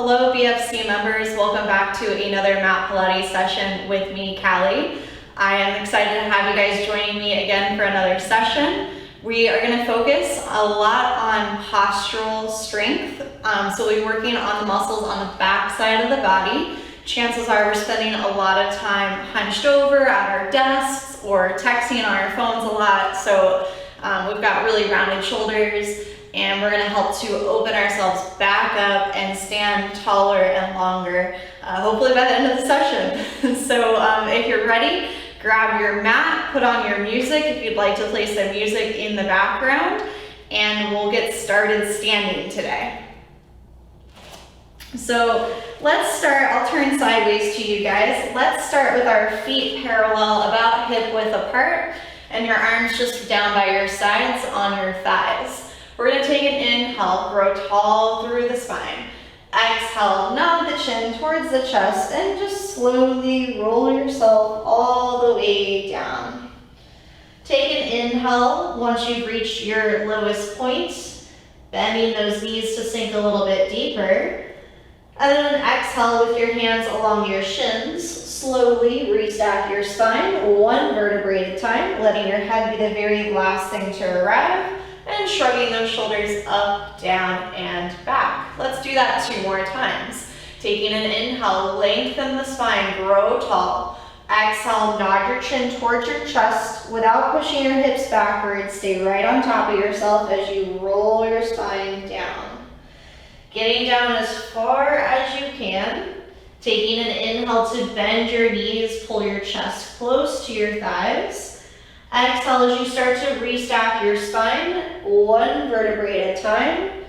Hello BFC members, welcome back to another mat Pilates session with me, Callie. I am excited to have you guys joining me again for another session. We are going to focus a lot on postural strength. So we'll be working on the muscles on the back side of the body. Chances are we're spending a lot of time hunched over at our desks or texting on our phones a lot. So we've got really rounded shoulders, and we're going to help to open ourselves back up and stand taller and longer, hopefully by the end of the session. So if you're ready, grab your mat, put on your music if you'd like to play some music in the background, and we'll get started standing today. So let's start, I'll turn sideways to you guys. Let's start with our feet parallel, about hip width apart, and your arms just down by your sides on your thighs. We're going to take an inhale, grow tall through the spine. Exhale, nod the chin towards the chest, and just slowly roll yourself all the way down. Take an inhale once you've reached your lowest point, bending those knees to sink a little bit deeper. And then exhale with your hands along your shins. Slowly restack your spine, one vertebrae at a time, letting your head be the very last thing to arrive, and shrugging those shoulders up, down, and back. Let's do that 2 more times. Taking an inhale, lengthen the spine, grow tall. Exhale, nod your chin towards your chest without pushing your hips backwards. Stay right on top of yourself as you roll your spine down. Getting down as far as you can. Taking an inhale to bend your knees, pull your chest close to your thighs. Exhale as you start to restack your spine, one vertebrae at a time,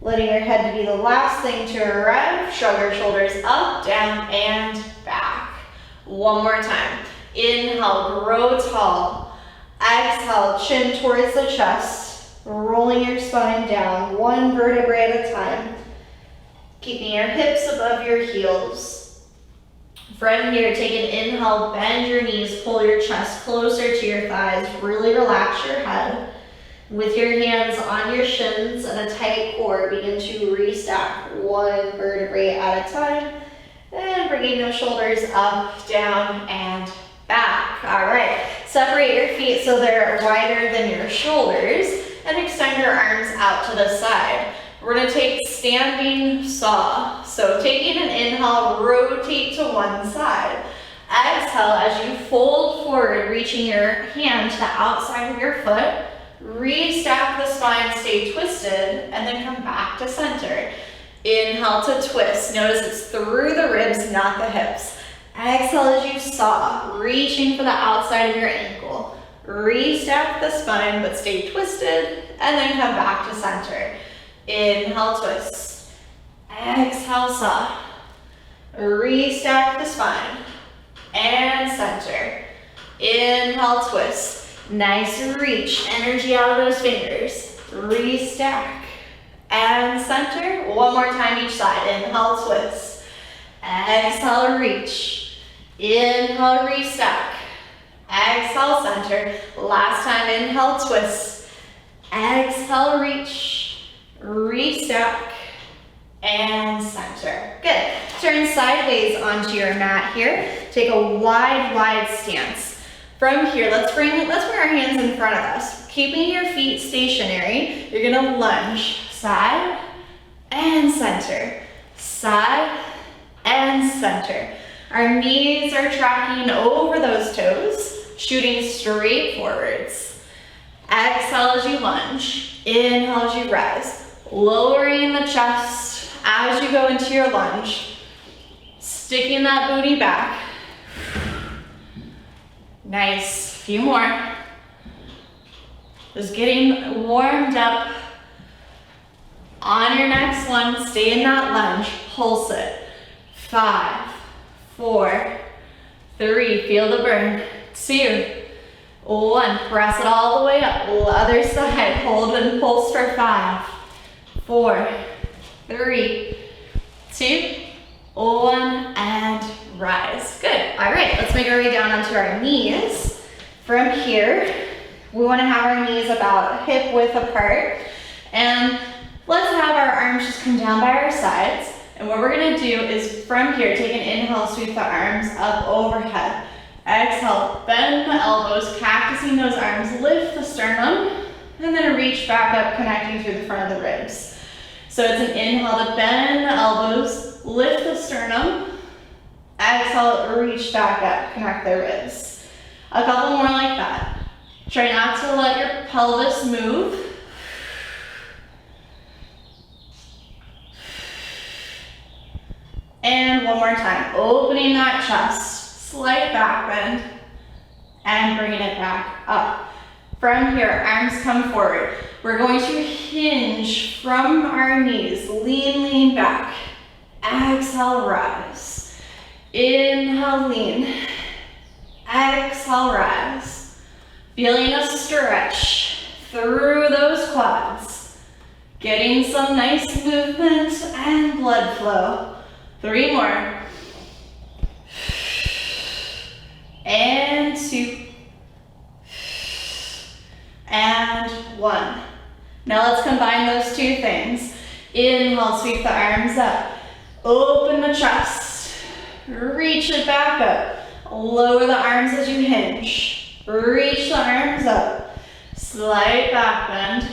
letting your head be the last thing to arrive. Shrug your shoulders up, down, and back. One more time. Inhale, grow tall. Exhale, chin towards the chest, rolling your spine down, one vertebrae at a time. Keeping your hips above your heels. From here, take an inhale, bend your knees, pull your chest closer to your thighs, really relax your head. With your hands on your shins and a tight core, begin to restack one vertebrae at a time, and bringing those shoulders up, down, and back. All right, separate your feet so they're wider than your shoulders, and extend your arms out to the side. We're going to take standing saw. So taking an inhale, rotate to one side. Exhale as you fold forward, reaching your hand to the outside of your foot. Restack the spine, stay twisted, and then come back to center. Inhale to twist. Notice it's through the ribs, not the hips. Exhale as you saw, reaching for the outside of your ankle. Restack the spine, but stay twisted, and then come back to center. Inhale, twist. Exhale, saw. Restack the spine. And center. Inhale, twist. Nice reach. Energy out of those fingers. Restack. And center. One more time each side. Inhale, twist. Exhale, reach. Inhale, restack. Exhale, center. Last time, inhale, twist. Exhale, reach. Restack, and center. Good. Turn sideways onto your mat here. Take a wide stance. From here, let's bring our hands in front of us. Keeping your feet stationary, you're gonna lunge side and center, side and center. Our knees are tracking over those toes, shooting straight forwards. Exhale as you lunge, inhale as you rise. Lowering the chest as you go into your lunge. Sticking that booty back. Nice. Few more. Just getting warmed up. On your next one, stay in that lunge. Pulse it. 5, 4, 3. Feel the burn. 2, 1. Press it all the way up. Other side. Hold and pulse for 5, 4, 3, 2, 1, and rise. Good. All right, let's make our way down onto our knees. From here, we want to have our knees about hip width apart, and let's have our arms just come down by our sides, And what we're gonna do is from here, take an inhale, sweep the arms up overhead. Exhale, bend the elbows, cactusing those arms, lift the sternum, and then reach back up, connecting through the front of the ribs. So it's an inhale to bend the elbows, lift the sternum, exhale, reach back up, connect the ribs. A couple more like that. Try not to let your pelvis move. And one more time, opening that chest, slight back bend, and bringing it back up. From here, arms come forward. We're going to hinge from our knees, lean back. Exhale, rise. Inhale, lean. Exhale, rise. Feeling a stretch through those quads. Getting some nice movement and blood flow. 3 more. And 2. And 1. Now let's combine those two things. Inhale, sweep the arms up. Open the chest. Reach it back up. Lower the arms as you hinge. Reach the arms up. Slight back bend.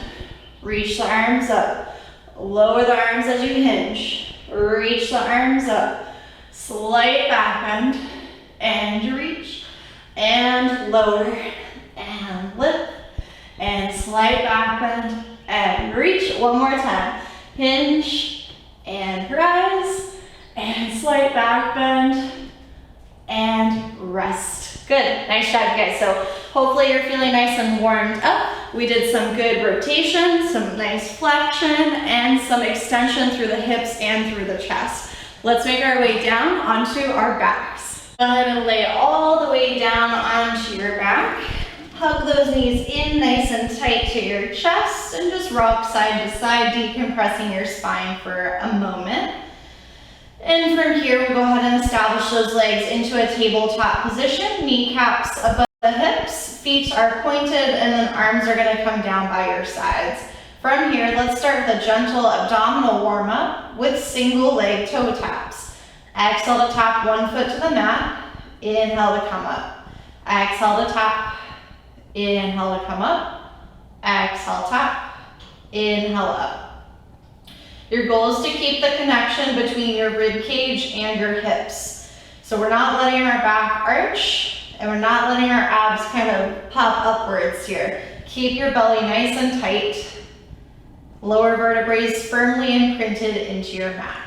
Reach the arms up. Lower the arms as you hinge. Reach the arms up. Slight back bend. And reach. And lower. And lift. And slight back bend. And reach. One more time. Hinge. And rise. And slight back bend. And rest. Good. Nice job, you guys. So hopefully you're feeling nice and warmed up. We did some good rotation, some nice flexion, and some extension through the hips and through the chest. Let's make our way down onto our backs. Go ahead and lay all the way down onto your back. Hug those knees in nice and tight to your chest and just rock side to side, decompressing your spine for a moment. And from here, we'll go ahead and establish those legs into a tabletop position. Kneecaps above the hips, feet are pointed, and then arms are gonna come down by your sides. From here, let's start with a gentle abdominal warm-up with single leg toe taps. Exhale to tap one foot to the mat. Inhale to come up. Exhale to tap. Inhale to come up. Exhale, tap. Inhale up. Your goal is to keep the connection between your rib cage and your hips. So we're not letting our back arch, and we're not letting our abs kind of pop upwards here. Keep your belly nice and tight. Lower vertebrae firmly imprinted into your mat.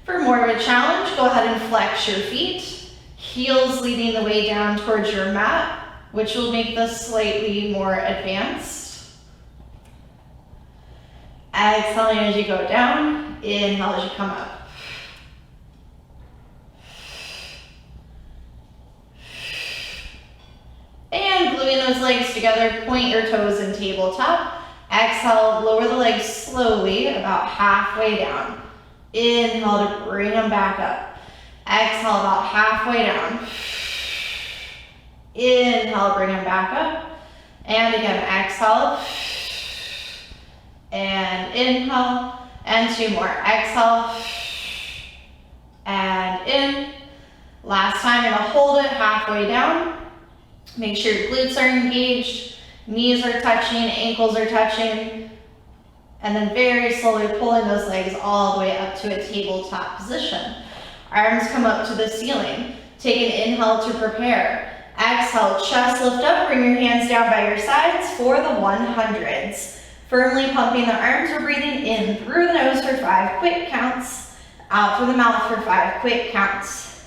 For more of a challenge, go ahead and flex your feet. Heels leading the way down towards your mat, which will make this slightly more advanced. Exhaling as you go down, inhale as you come up. And gluing those legs together, point your toes in tabletop. Exhale, lower the legs slowly, about halfway down. Inhale to bring them back up. Exhale, about halfway down. Inhale, bring them back up. And again, exhale. And inhale. And 2 more. Exhale. And in. Last time, you're gonna hold it halfway down. Make sure your glutes are engaged. Knees are touching, ankles are touching. And then very slowly pulling those legs all the way up to a tabletop position. Arms come up to the ceiling. Take an inhale to prepare. Exhale, chest lift up, bring your hands down by your sides for the 100s. Firmly pumping the arms, we're breathing in through the nose for 5 quick counts, out through the mouth for 5 quick counts.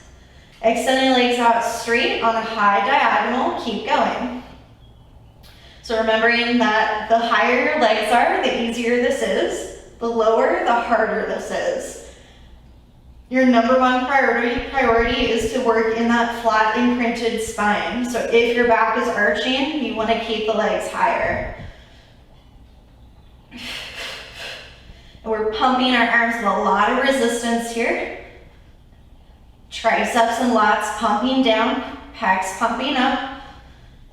Extending legs out straight on a high diagonal, keep going. So remembering that the higher your legs are, the easier this is. The lower, the harder this is. Your number one priority is to work in that flat imprinted spine. So if your back is arching, you want to keep the legs higher. And we're pumping our arms with a lot of resistance here. Triceps and lats pumping down, pecs pumping up.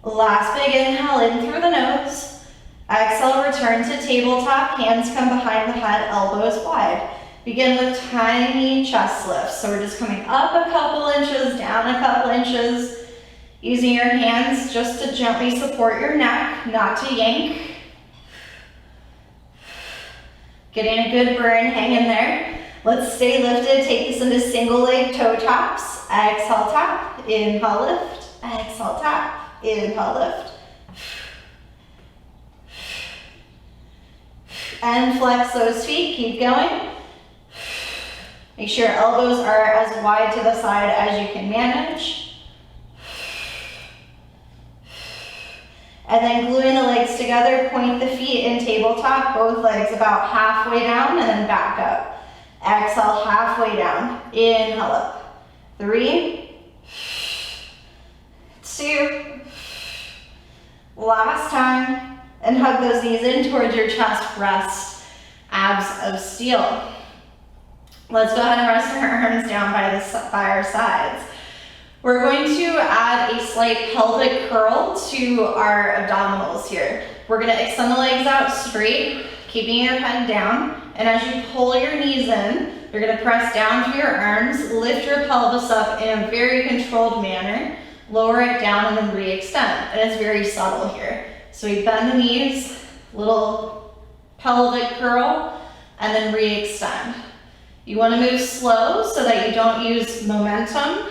Last big inhale in through the nose. Exhale, return to tabletop, hands come behind the head, elbows wide. Begin with tiny chest lifts. So we're just coming up a couple inches, down a couple inches, using your hands just to gently support your neck, not to yank. Getting a good burn, hang in there. Let's stay lifted. Take this into single leg toe taps. Exhale, tap, inhale, lift. Exhale, tap, inhale, lift. And flex those feet, keep going. Make sure your elbows are as wide to the side as you can manage. And then gluing the legs together, point the feet in tabletop, both legs about halfway down and then back up. Exhale, halfway down, inhale up. 3, 2, last time. And hug those knees in towards your chest, rest, abs of steel. Let's go ahead and rest our arms down by our sides. We're going to add a slight pelvic curl to our abdominals here. We're going to extend the legs out straight, keeping your head down. And as you pull your knees in, you're going to press down through your arms, lift your pelvis up in a very controlled manner, lower it down, and then re-extend. And it's very subtle here. So we bend the knees, little pelvic curl, and then re-extend. You want to move slow so that you don't use momentum,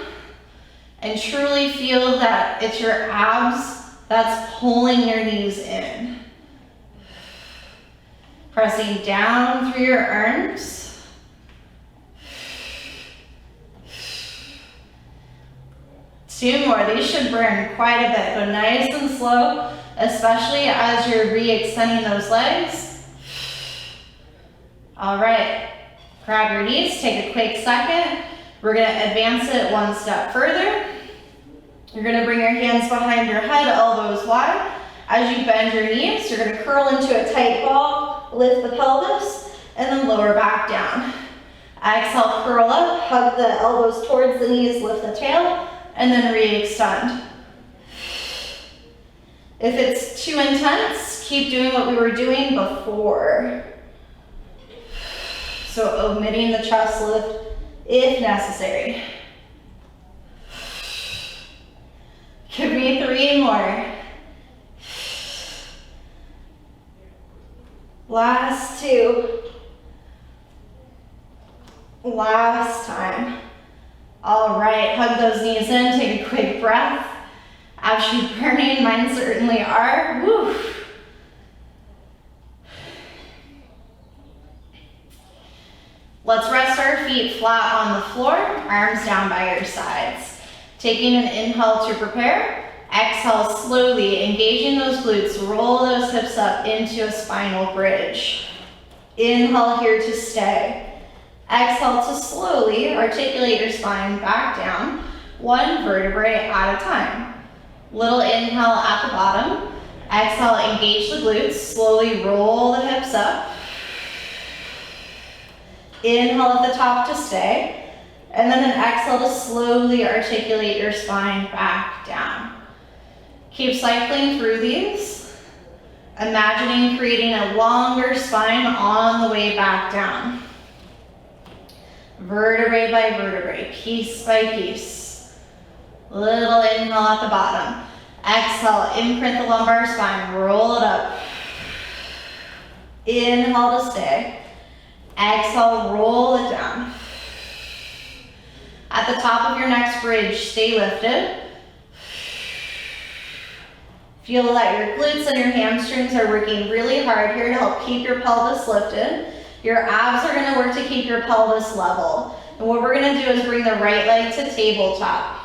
and truly feel that it's your abs that's pulling your knees in. Pressing down through your arms. Two more. These should burn quite a bit. Go nice and slow, especially as you're re-extending those legs. All right, grab your knees, take a quick second. We're gonna advance it one step further. You're gonna bring your hands behind your head, elbows wide. As you bend your knees, you're gonna curl into a tight ball, lift the pelvis, and then lower back down. Exhale, curl up, hug the elbows towards the knees, lift the tail, and then re-extend. If it's too intense, keep doing what we were doing before. So omitting the chest lift if necessary. Give me 3 more. Last 2. Last time. All right, hug those knees in, take a quick breath. Actually burning, mine certainly are. Woo. Let's rest our feet flat on the floor, arms down by your sides. Taking an inhale to prepare. Exhale slowly, engaging those glutes, roll those hips up into a spinal bridge. Inhale here to stay. Exhale to slowly articulate your spine back down, 1 vertebrae at a time. Little inhale at the bottom. Exhale, engage the glutes, slowly roll the hips up. Inhale at the top to stay. And then an exhale to slowly articulate your spine back down. Keep cycling through these. Imagining creating a longer spine on the way back down. Vertebrae by vertebrae, piece by piece. Little inhale at the bottom. Exhale, imprint the lumbar spine, roll it up. Inhale to stay. Exhale, roll it down. At the top of your next bridge, stay lifted. Feel that your glutes and your hamstrings are working really hard here to help keep your pelvis lifted. Your abs are going to work to keep your pelvis level. And what we're going to do is bring the right leg to tabletop.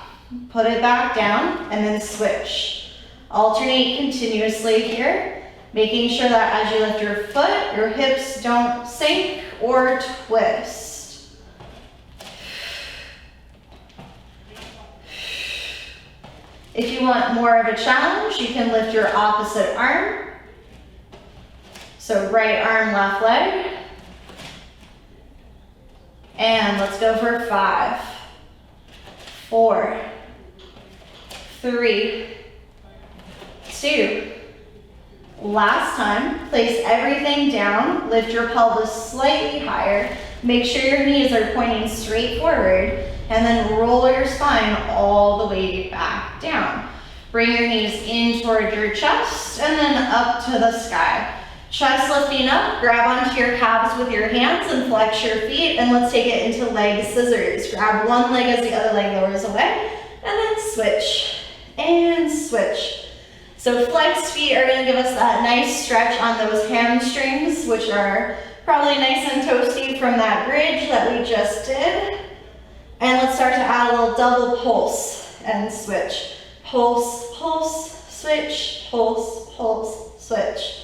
Put it back down and then switch. Alternate continuously here, making sure that as you lift your foot, your hips don't sink or twist. If you want more of a challenge, you can lift your opposite arm. So right arm, left leg. And let's go for 5, 4, 3, 2. Last time, place everything down, lift your pelvis slightly higher, Make sure your knees are pointing straight forward, and then roll your spine all the way back down. Bring your knees in toward your chest and then up to the sky. Chest lifting up, grab onto your calves with your hands and flex your feet, and let's take it into leg scissors. Grab one leg as the other leg lowers away, and then switch and switch. So flexed feet are gonna give us that nice stretch on those hamstrings, which are probably nice and toasty from that bridge that we just did. And let's start to add a little double pulse and switch. Pulse, pulse, switch, pulse, pulse, switch.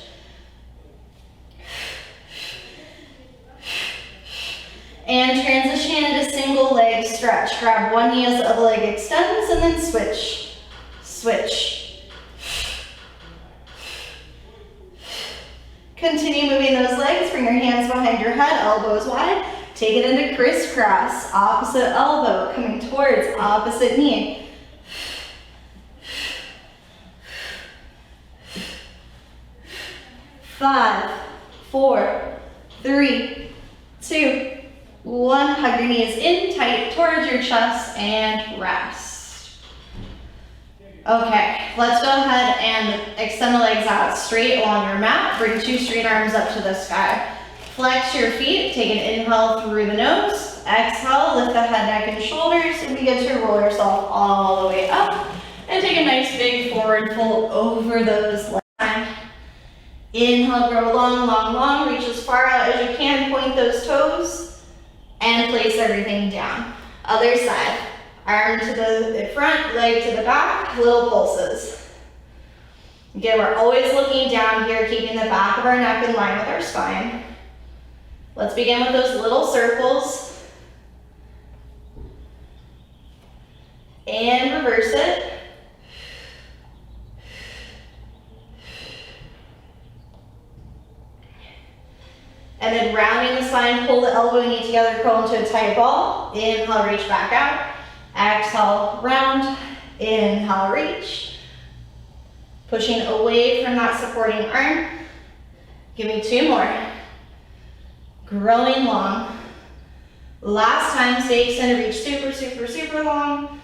And transition into single leg stretch. Grab one knee as the other leg extends and then switch, switch. Continue moving those legs. Bring your hands behind your head, elbows wide. Take it into crisscross, opposite elbow coming towards opposite knee. 5, 4, 3, 2, 1. Hug your knees in tight towards your chest and rest. Okay, let's go ahead and extend the legs out straight along your mat. Bring 2 straight arms up to the sky. Flex your feet. Take an inhale through the nose. Exhale, lift the head, neck, and shoulders, and begin to roll yourself all the way up. And take a nice big forward fold over those legs. Inhale, grow long, long, long. Reach as far out as you can. Point those toes and place everything down. Other side. Arm to the front, leg to the back, little pulses. Again, we're always looking down here, keeping the back of our neck in line with our spine. Let's begin with those little circles. And reverse it. And then rounding the spine, pull the elbow and knee together, curl into a tight ball. Inhale, reach back out. Exhale, round. Inhale, reach. Pushing away from that supporting arm. Give me 2 more. Growing long. Last time, stay extended, reach super, super, super long.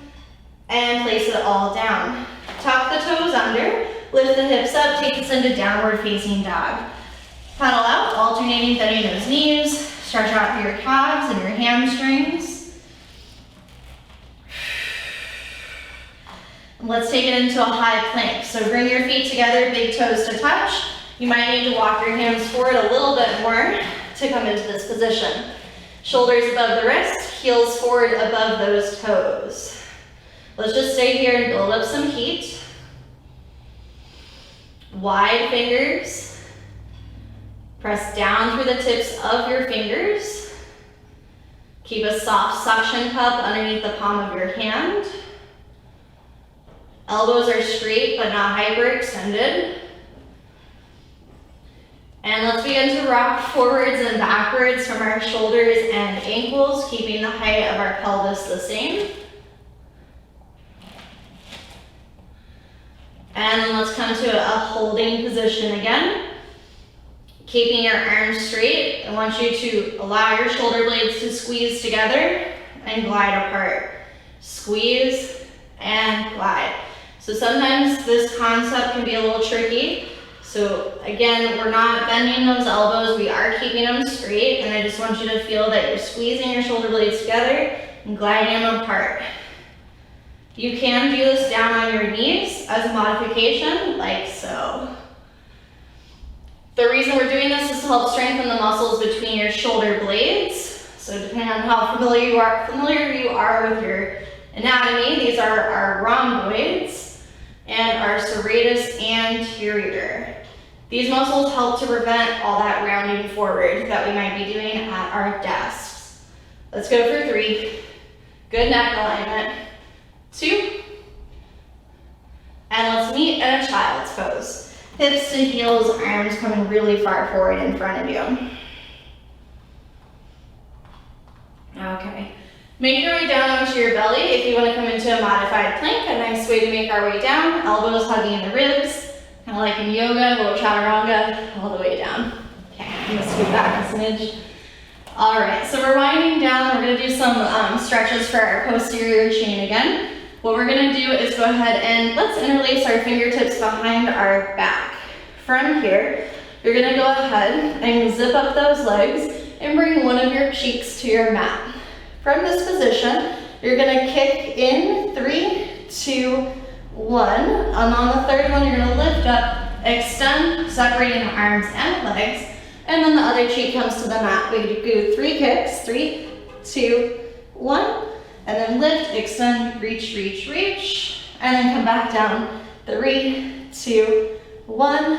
And place it all down. Tuck the toes under, lift the hips up, take this into downward facing dog. Paddle out, alternating, bending those knees. Stretch out through your calves and your hamstrings. Let's take it into a high plank. So bring your feet together, big toes to touch. You might need to walk your hands forward a little bit more to come into this position. Shoulders above the wrist, heels forward above those toes. Let's just stay here and build up some heat. Wide fingers. Press down through the tips of your fingers. Keep a soft suction cup underneath the palm of your hand. Elbows are straight but not hyperextended. And let's begin to rock forwards and backwards from our shoulders and ankles, keeping the height of our pelvis the same. And then let's come to a holding position again. Keeping your arms straight, I want you to allow your shoulder blades to squeeze together and glide apart. Squeeze and glide. So sometimes this concept can be a little tricky. So again, we're not bending those elbows, we are keeping them straight, and I just want you to feel that you're squeezing your shoulder blades together and gliding them apart. You can do this down on your knees as a modification, like so. The reason we're doing this is to help strengthen the muscles between your shoulder blades. So depending on how familiar you are with your anatomy, these are our rhomboids and our serratus anterior. These muscles help to prevent all that rounding forward that we might be doing at our desks. Let's go for 3. Good neck alignment. 2. And let's meet in a child's pose. Hips to heels, arms coming really far forward in front of you. Okay. Make your way down onto your belly if you want to come into a modified plank. A nice way to make our way down. Elbows hugging the ribs, kind of like in yoga, little chaturanga, all the way down. Okay, I'm going to scoot back a smidge. All right, so we're winding down. We're gonna do some stretches for our posterior chain again. What we're gonna do is go ahead and let's interlace our fingertips behind our back. From here, you're gonna go ahead and zip up those legs and bring one of your cheeks to your mat. From this position, you're gonna kick in 3, 2, 1. And on the third one, you're gonna lift up, extend, separating the arms and legs. And then the other cheek comes to the mat. We do 3 kicks, 3, 2, 1. And then lift, extend, reach, reach, reach. And then come back down, 3, 2, 1.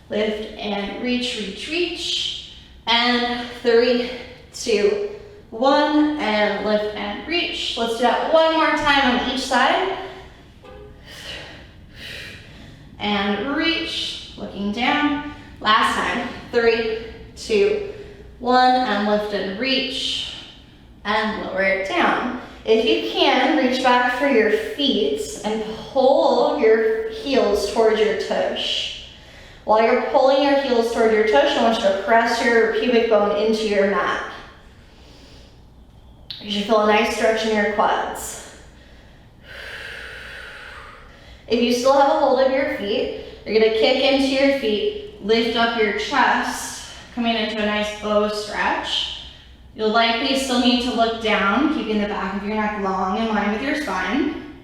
Lift and reach, reach, reach. And 3, 2, 1. And lift and reach. Let's do that one more time on each side. And reach, looking down. Last time, 3, 2, 1, and lift and reach, and lower it down. If you can, reach back for your feet and pull your heels towards your tush. While you're pulling your heels toward your tush, I want you to press your pubic bone into your mat. You should feel a nice stretch in your quads. If you still have a hold of your feet, you're gonna kick into your feet, lift up your chest, coming into a nice bow stretch. You'll likely still need to look down, keeping the back of your neck long in line with your spine.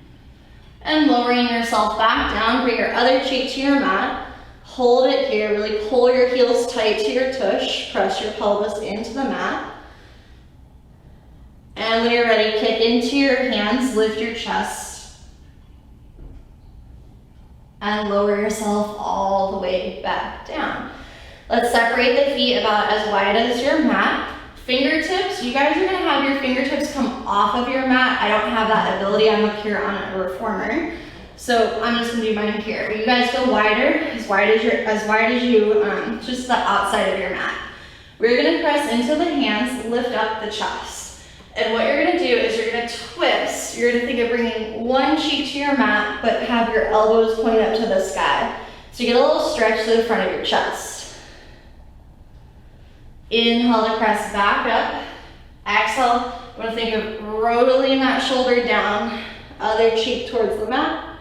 And lowering yourself back down, bring your other cheek to your mat. Hold it here, really pull your heels tight to your tush, press your pelvis into the mat. And when you're ready, kick into your hands, lift your chest. And lower yourself all the way back down. Let's separate the feet about as wide as your mat. Fingertips, you guys are gonna have your fingertips come off of your mat. I don't have that ability, I'm up here on a reformer. So I'm just gonna do mine here. You guys go wider, as wide as you, just the outside of your mat. We're gonna press into the hands, lift up the chest. And what you're gonna do is you're gonna twist. You're gonna think of bringing one cheek to your mat, but have your elbows pointed up to the sky. So you get a little stretch to the front of your chest. Inhale to press back up. Exhale, you wanna think of rolling that shoulder down, other cheek towards the mat.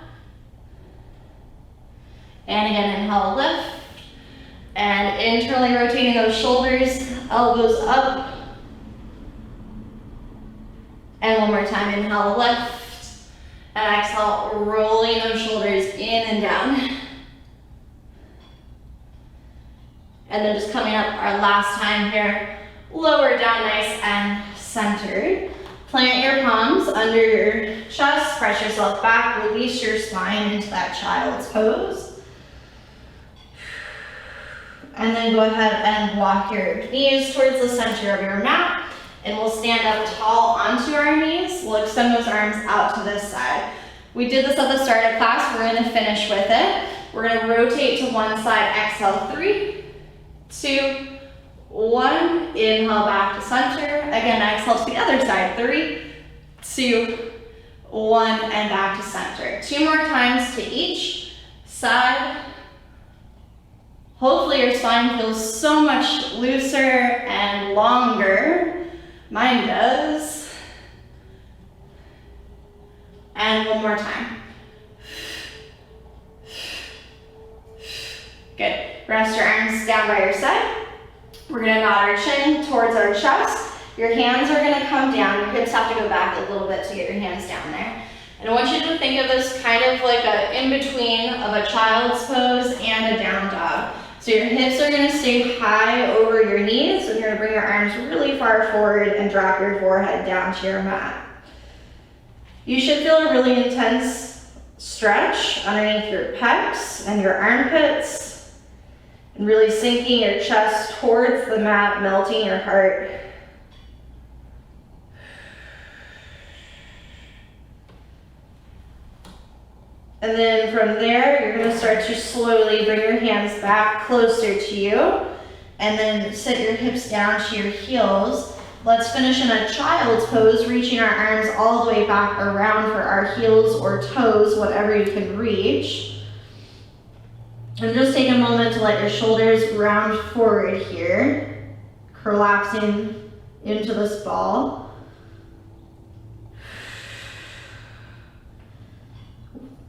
And again, inhale, lift. And internally rotating those shoulders, elbows up. And one more time, inhale, lift, and exhale, rolling those shoulders in and down. And then just coming up our last time here, lower down nice and centered. Plant your palms under your chest, press yourself back, release your spine into that child's pose. And then go ahead and walk your knees towards the center of your mat. And we'll stand up tall onto our knees. We'll extend those arms out to this side. We did this at the start of class. We're gonna finish with it. We're gonna rotate to one side. Exhale, 3, 2, 1. Inhale back to center. Again, exhale to the other side. 3, 2, 1, and back to center. 2 more times to each side. Hopefully your spine feels so much looser and longer. Mine does. And one more time. Good. Rest your arms down by your side. We're gonna nod our chin towards our chest. Your hands are gonna come down. Your hips have to go back a little bit to get your hands down there. And I want you to think of this kind of like a in-between of a child's pose and a down dog. So your hips are gonna stay high over your knees, and you're gonna bring your arms really far forward and drop your forehead down to your mat. You should feel a really intense stretch underneath your pecs and your armpits, and really sinking your chest towards the mat, melting your heart. And then from there, you're gonna start to slowly bring your hands back closer to you, and then sit your hips down to your heels. Let's finish in a child's pose, reaching our arms all the way back around for our heels or toes, whatever you can reach. And just take a moment to let your shoulders round forward here, collapsing into this ball.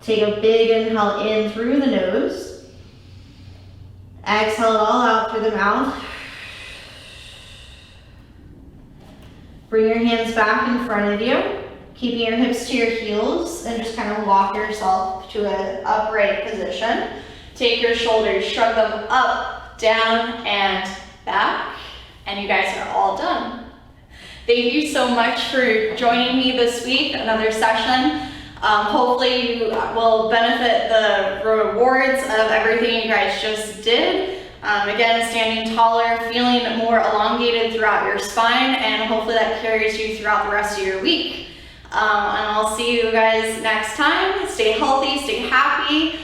Take a big inhale in through the nose. Exhale it all out through the mouth. Bring your hands back in front of you, keeping your hips to your heels, and just kind of walk yourself to an upright position. Take your shoulders, shrug them up, down, and back, and you guys are all done. Thank you so much for joining me this week, another session. Hopefully you will benefit the rewards of everything you guys just did. Again, standing taller, feeling more elongated throughout your spine, and hopefully that carries you throughout the rest of your week. And I'll see you guys next time. Stay healthy, stay happy.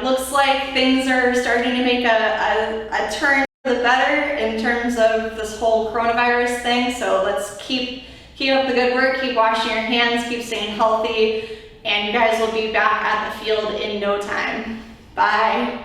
Looks like things are starting to make a turn for the better in terms of this whole coronavirus thing. So let's keep up the good work, keep washing your hands, keep staying healthy, and you guys will be back at the field in no time. Bye.